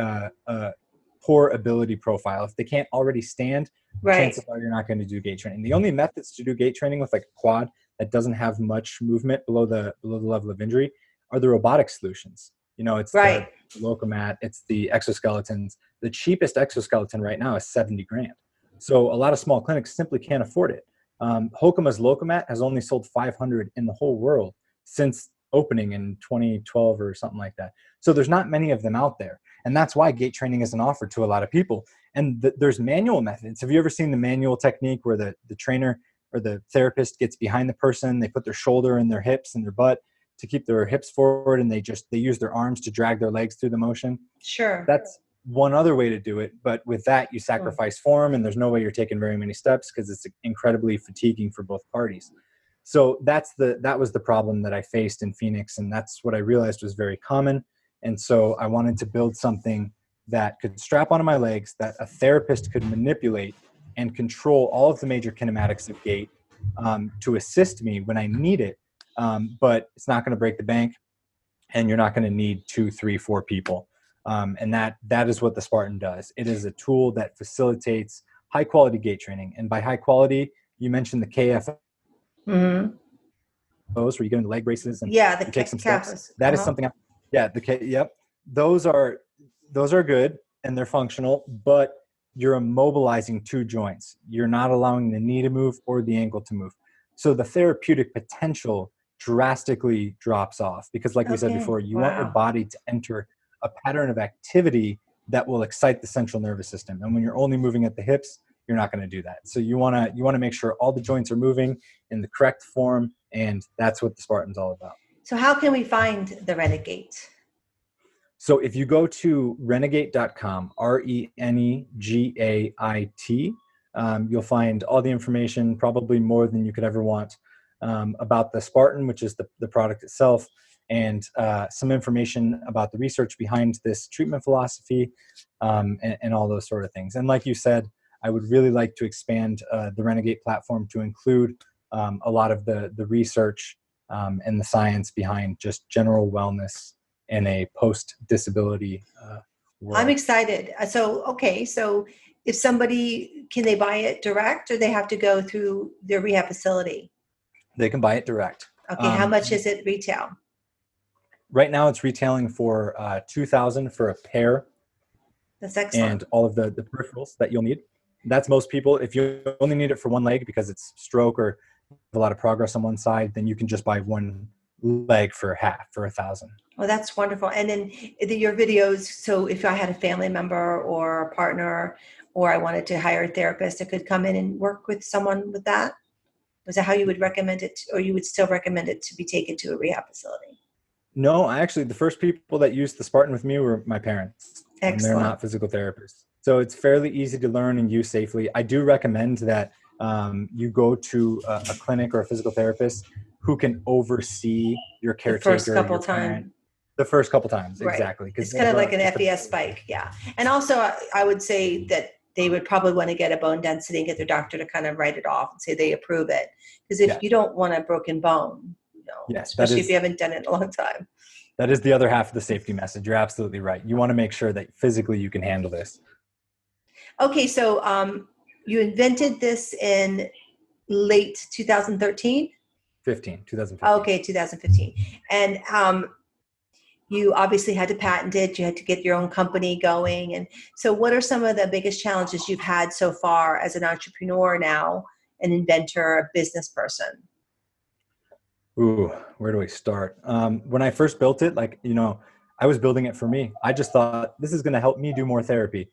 poor ability profile. If they can't already stand, chances are you're not going to do gait training. The only methods to do gait training with like a quad that doesn't have much movement below the level of injury are the robotic solutions. You know, it's the Locomat, it's the exoskeletons. The cheapest exoskeleton right now is $70,000. So a lot of small clinics simply can't afford it. Hokema's Locomat has only sold 500 in the whole world since opening in 2012 or something like that. So there's not many of them out there. And that's why gait training isn't offered to a lot of people. And there's manual methods. Have you ever seen the manual technique where the trainer or the therapist gets behind the person, they put their shoulder in their hips and their butt to keep their hips forward, and they use their arms to drag their legs through the motion? Sure. That's one other way to do it. But with that, you sacrifice form, and there's no way you're taking very many steps because it's incredibly fatiguing for both parties. So that was the problem that I faced in Phoenix. And that's what I realized was very common. And so I wanted to build something that could strap onto my legs, that a therapist could manipulate and control all of the major kinematics of gait to assist me when I need it. But it's not going to break the bank, and you're not going to need 2, 3, 4 people. And that is what the Spartan does. It is a tool that facilitates high quality gait training. And by high quality, you mentioned the KFOs, where you get into leg braces and the you take some steps. That is something. Those are good and they're functional, but you're immobilizing 2 joints. You're not allowing the knee to move or the ankle to move. So the therapeutic potential drastically drops off because, like we said before, you want your body to enter a pattern of activity that will excite the central nervous system. And when you're only moving at the hips, you're not going to do that. So you want to make sure all the joints are moving in the correct form, and that's what the Spartan's all about. So how can we find the ReneGait? So if you go to renegait.com, ReneGait, you'll find all the information, probably more than you could ever want, about the Spartan, which is the product itself, and some information about the research behind this treatment philosophy, and all those sort of things. And like you said, I would really like to expand the ReneGait platform to include a lot of the research and the science behind just general wellness in a post-disability world. I'm excited. So if somebody, can they buy it direct, or they have to go through their rehab facility? They can buy it direct. Okay, how much is it retail? Right now it's retailing for $2,000 for a pair. That's excellent. And all of the peripherals that you'll need. That's most people. If you only need it for one leg because it's stroke or a lot of progress on one side, then you can just buy one leg for $1,000. Oh, that's wonderful. And then your videos, so if I had a family member or a partner, or I wanted to hire a therapist, I could come in and work with someone with that? Was that how you would recommend it, or you would still recommend it to be taken to a rehab facility? No, actually, the first people that used the Spartan with me were my parents. Excellent. And they're not physical therapists. So it's fairly easy to learn and use safely. I do recommend that you go to a clinic or a physical therapist who can oversee your caretaker. The first couple times. The first couple times, right. Exactly. It's kind of like an FES spike, yeah. And also, I would say that they would probably want to get a bone density and get their doctor to kind of write it off and say they approve it. Because if you don't want a broken bone, especially if you haven't done it in a long time. That is the other half of the safety message. You're absolutely right. You want to make sure that physically you can handle this. Okay, so you invented this in late 2013? 2015. Okay, 2015. And you obviously had to patent it. You had to get your own company going. And so what are some of the biggest challenges you've had so far as an entrepreneur now, an inventor, a business person? Ooh, where do we start? When I first built it, I was building it for me. I just thought this is going to help me do more therapy.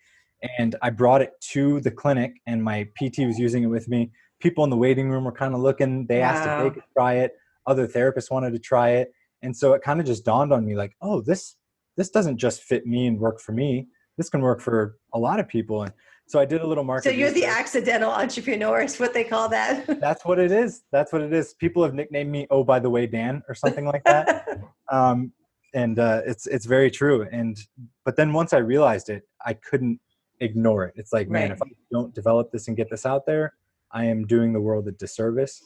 And I brought it to the clinic, and my PT was using it with me. People in the waiting room were kind of looking. They asked if they could try it. Other therapists wanted to try it. And so it kind of just dawned on me like, oh, this doesn't just fit me and work for me. This can work for a lot of people. And so I did a little market So you're research. the accidental entrepreneur is what they call that. That's what it is. That's what it is. People have nicknamed me, oh, by the way, Dan, or something like that. It's very true. But then once I realized it, I couldn't ignore it. It's like, man, if I don't develop this and get this out there, I am doing the world a disservice.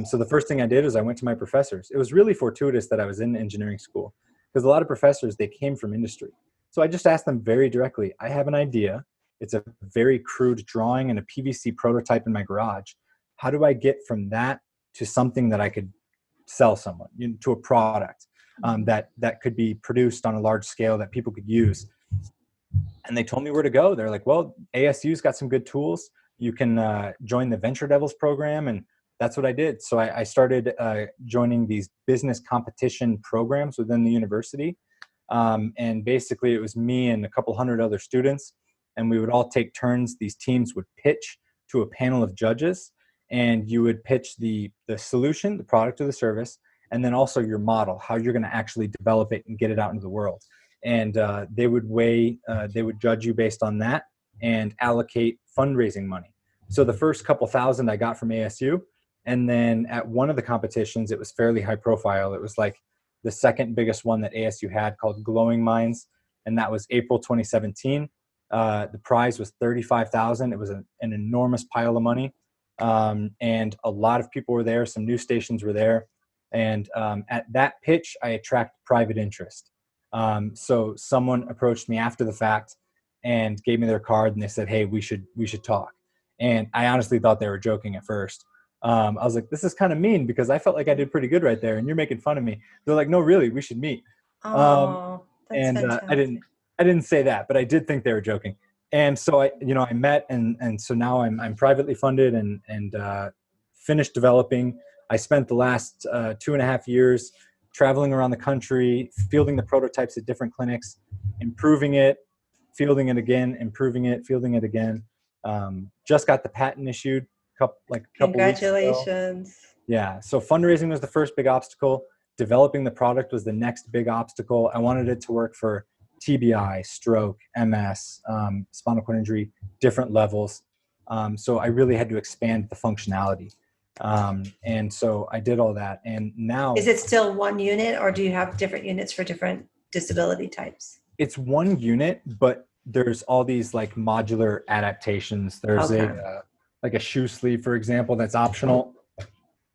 So the first thing I did is I went to my professors. It was really fortuitous that I was in engineering school, because a lot of professors, they came from industry. So I just asked them very directly, I have an idea. It's a very crude drawing and a PVC prototype in my garage. How do I get from that to something that I could sell someone, to a product that could be produced on a large scale that people could use? And they told me where to go. They're like, well, ASU's got some good tools. You can join the Venture Devils program. And that's what I did. So I started joining these business competition programs within the university. And basically it was me and a couple hundred other students. And we would all take turns. These teams would pitch to a panel of judges, and you would pitch the solution, the product or the service, and then also your model, how you're going to actually develop it and get it out into the world. And they would judge you based on that and allocate fundraising money. So the first couple thousand I got from ASU. And then at one of the competitions, it was fairly high profile. It was like the second biggest one that ASU had, called Glowing Minds. And that was April 2017. The prize was $35,000. It was an enormous pile of money. And a lot of people were there. Some news stations were there. And at that pitch, I attracted private interest. So someone approached me after the fact and gave me their card, and they said, hey, we should talk. And I honestly thought they were joking at first. I was like, this is kind of mean, because I felt like I did pretty good right there, and you're making fun of me. They're like, no, really, we should meet. Oh, that's and fantastic. I didn't say that, but I did think they were joking. And so I met, and so now I'm privately funded and finished developing. I spent the last 2.5 years traveling around the country, fielding the prototypes at different clinics, improving it, fielding it again, improving it, fielding it again. Just got the patent issued a couple Congratulations. weeks ago. Yeah. So fundraising was the first big obstacle. Developing the product was the next big obstacle. I wanted it to work for TBI, stroke, MS, spinal cord injury, different levels. So I really had to expand the functionality. And so I did all that. And now, is it still one unit, or do you have different units for different disability types? It's one unit, but there's all these like modular adaptations. There's like a shoe sleeve, for example, that's optional.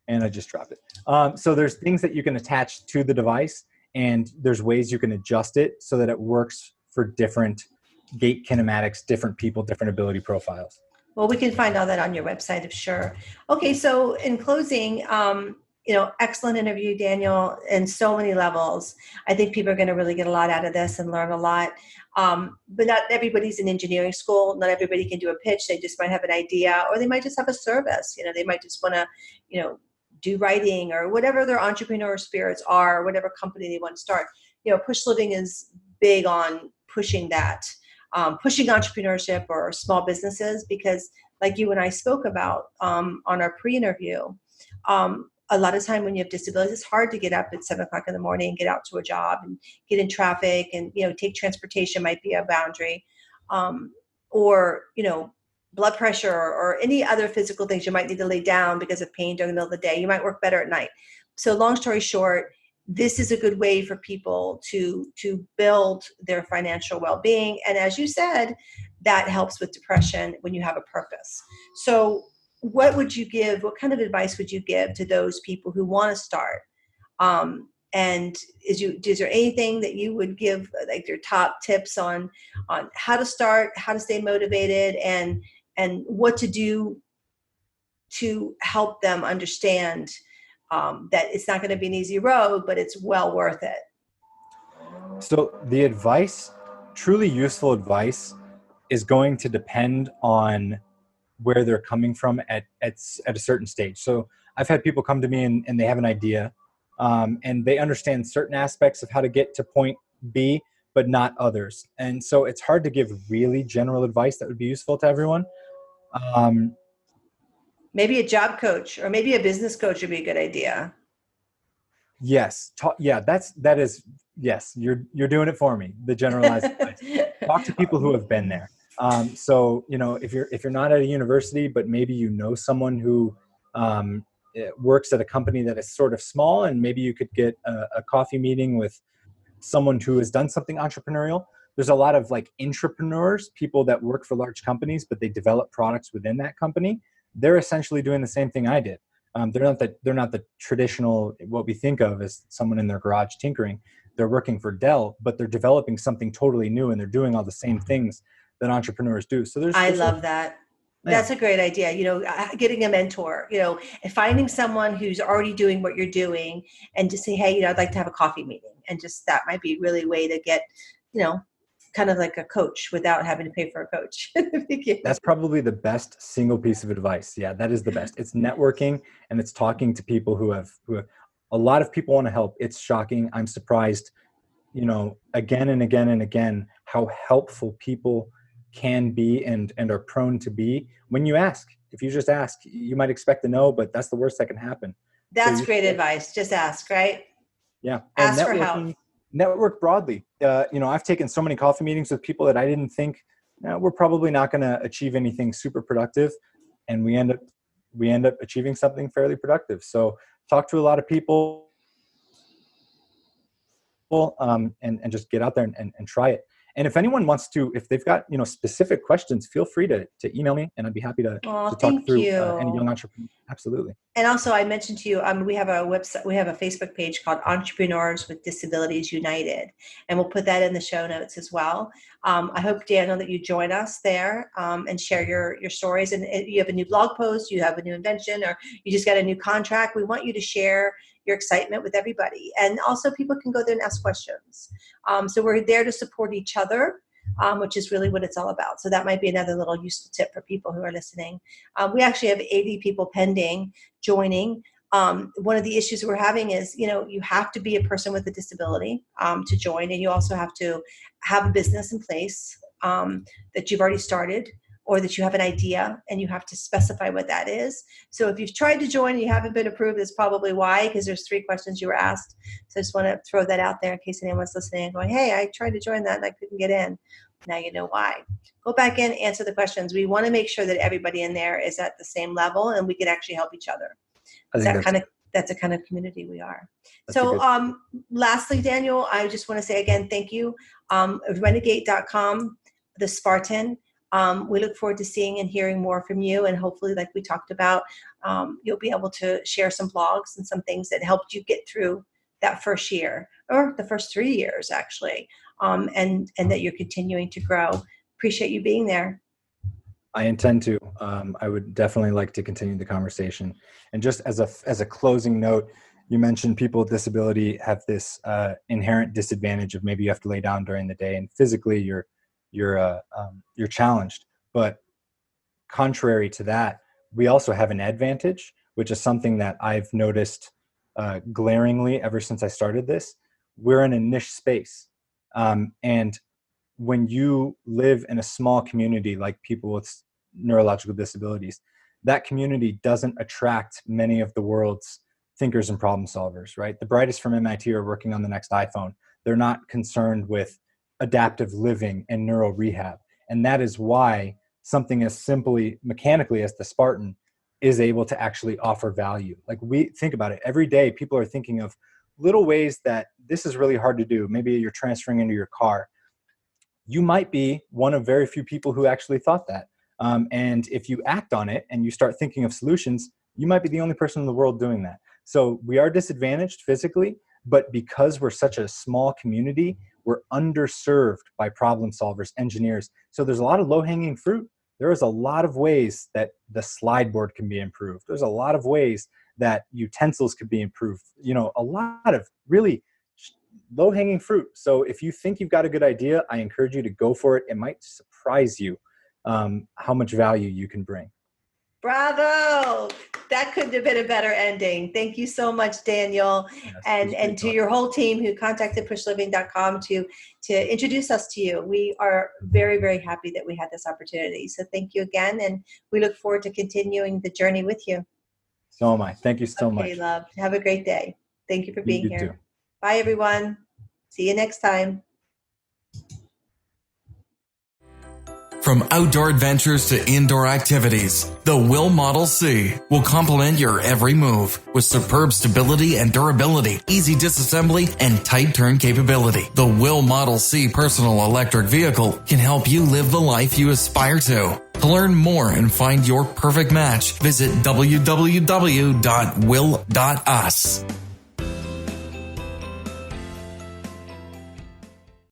And I just dropped it. So there's things that you can attach to the device, and there's ways you can adjust it so that it works for different gait kinematics, different people, different ability profiles. Well, we can find all that on your website, I'm sure. Okay, so in closing, excellent interview, Daniel, in so many levels. I think people are going to really get a lot out of this and learn a lot. But not everybody's in engineering school. Not everybody can do a pitch. They just might have an idea, or they might just have a service. They might just want to, do writing or whatever their entrepreneur spirits are, whatever company they want to start. Push Living is big on pushing that. Pushing entrepreneurship or small businesses, because like you and I spoke about on our pre-interview, a lot of time when you have disabilities, it's hard to get up at 7 o'clock in the morning and get out to a job and get in traffic, and take transportation might be a boundary, or blood pressure or any other physical things you might need to lay down because of pain during the middle of the day. You might work better at night. So long story short, this is a good way for people to build their financial well-being. And as you said, that helps with depression when you have a purpose. So what kind of advice would you give to those people who want to start? And is there anything that you would give, like your top tips on how to start, how to stay motivated, and what to do to help them understand that it's not going to be an easy road, but it's well worth it? So the advice, truly useful advice, is going to depend on where they're coming from at a certain stage. So I've had people come to me and they have an idea, and they understand certain aspects of how to get to point B, but not others. And so it's hard to give really general advice that would be useful to everyone. Maybe a job coach or maybe a business coach would be a good idea. Yes. Yes, you're doing it for me. The generalized advice. Talk to people who have been there. So, if you're not at a university, but maybe you know someone who works at a company that is sort of small, and maybe you could get a coffee meeting with someone who has done something entrepreneurial. There's a lot of like intrapreneurs, people that work for large companies, but they develop products within that company. They're essentially doing the same thing I did. They're not the traditional, what we think of as someone in their garage tinkering. They're working for Dell, but they're developing something totally new, and they're doing all the same things that entrepreneurs do. So I love that. That's a great idea. Getting a mentor, and finding someone who's already doing what you're doing, and just say, hey, I'd like to have a coffee meeting. And just, that might be really a way to get, kind of like a coach without having to pay for a coach. That's probably the best single piece of advice. Yeah, that is the best. It's networking, and it's talking to people who have a lot of people want to help. It's shocking. I'm surprised, again and again and again, how helpful people can be and are prone to be when you ask. If you just ask, you might expect a no, but that's the worst that can happen. That's great advice. Just ask, right? Yeah. Ask for help. Network broadly. I've taken so many coffee meetings with people that I didn't think we're probably not going to achieve anything super productive, and we end up achieving something fairly productive. So talk to a lot of people, and just get out there and try it. And if anyone wants to, if they've got specific questions, feel free to email me, and I'd be happy to talk through any young entrepreneur. Absolutely. And also, I mentioned to you, we have a website, we have a Facebook page called Entrepreneurs with Disabilities United, and we'll put that in the show notes as well. I hope, Daniel, that you join us there and share your stories. And if you have a new blog post, you have a new invention, or you just got a new contract, we want you to share your excitement with everybody. And also, people can go there and ask questions. So we're there to support each other, which is really what it's all about. So that might be another little useful tip for people who are listening. We actually have 80 people pending joining. One of the issues we're having is, you have to be a person with a disability to join, and you also have to have a business in place that you've already started, or that you have an idea, and you have to specify what that is. So if you've tried to join and you haven't been approved, that's probably why, because there's 3 questions you were asked. So I just want to throw that out there in case anyone's listening and going, hey, I tried to join that and I couldn't get in. Now you know why. Go back in, answer the questions. We want to make sure that everybody in there is at the same level, and we can actually help each other. That's the kind of community we are. So lastly, Daniel, I just want to say again, thank you. ReneGait.com, the Spartan. We look forward to seeing and hearing more from you, and hopefully, like we talked about, you'll be able to share some blogs and some things that helped you get through that first year, or the first 3 years actually, and that you're continuing to grow. Appreciate you being there. I intend to. I would definitely like to continue the conversation. And just as a closing note, you mentioned people with disability have this inherent disadvantage of maybe you have to lay down during the day, and physically you're challenged. But contrary to that, we also have an advantage, which is something that I've noticed glaringly ever since I started this. We're in a niche space. And when you live in a small community like people with neurological disabilities, that community doesn't attract many of the world's thinkers and problem solvers, right? The brightest from MIT are working on the next iPhone. They're not concerned with adaptive living and neural rehab. And that is why something as simply mechanically as the Spartan is able to actually offer value. Like, we think about it every day, people are thinking of little ways that this is really hard to do. Maybe you're transferring into your car. You might be one of very few people who actually thought that. And if you act on it and you start thinking of solutions, you might be the only person in the world doing that. So we are disadvantaged physically, but because we're such a small community, we're underserved by problem solvers, engineers. So there's a lot of low-hanging fruit. There is a lot of ways that the slide board can be improved. There's a lot of ways that utensils could be improved. A lot of really low-hanging fruit. So if you think you've got a good idea, I encourage you to go for it. It might surprise you how much value you can bring. Bravo. That couldn't have been a better ending. Thank you so much, Daniel. Yes, and to your whole team who contacted PUSHLiving.com to introduce us to you. We are very, very happy that we had this opportunity. So thank you again. And we look forward to continuing the journey with you. So am I. Thank you so much. Okay, love. Have a great day. Thank you for being here. Too. Bye, everyone. See you next time. From outdoor adventures to indoor activities, the Will Model C will complement your every move with superb stability and durability, easy disassembly, and tight turn capability. The Will Model C personal electric vehicle can help you live the life you aspire to. To learn more and find your perfect match, visit www.will.us.